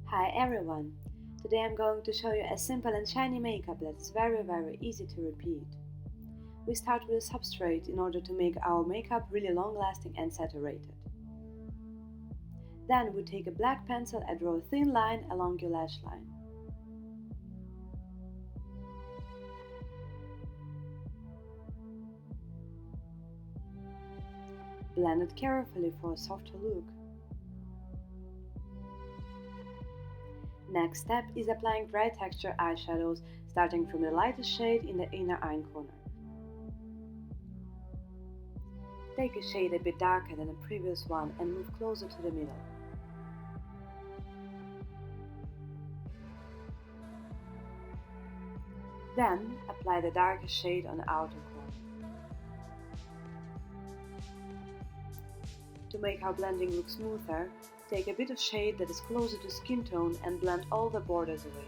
Hi everyone! Today I'm going to show you a simple and shiny makeup that is very easy to repeat. We start with a substrate in order to make our makeup really long lasting and saturated. Then we take a black pencil and draw a thin line along your lash line. Blend it carefully for a softer look. Next step is applying dry texture eyeshadows, starting from the lightest shade in the inner eye corner. Take a shade a bit darker than the previous one and move closer to the middle. Then apply the darker shade on the outer corner. To make our blending look smoother, take a bit of shade that is closer to skin tone and blend all the borders away.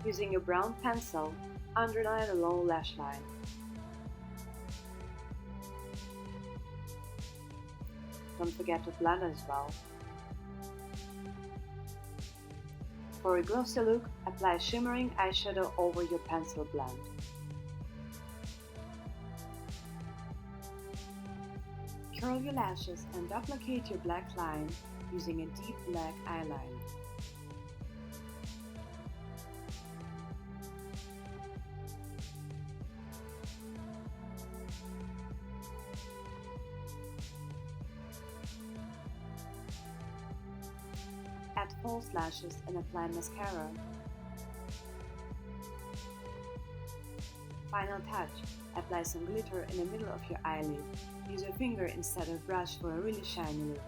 Using a brown pencil, underline a low lash line. Don't forget to blend as well. For a glossy look, apply shimmering eyeshadow over your pencil blend. Curl your lashes and duplicate your black line using a deep black eyeliner. Add false lashes and apply mascara. Final touch, apply some glitter in the middle of your eyelid. Use your finger instead of brush for a really shiny look.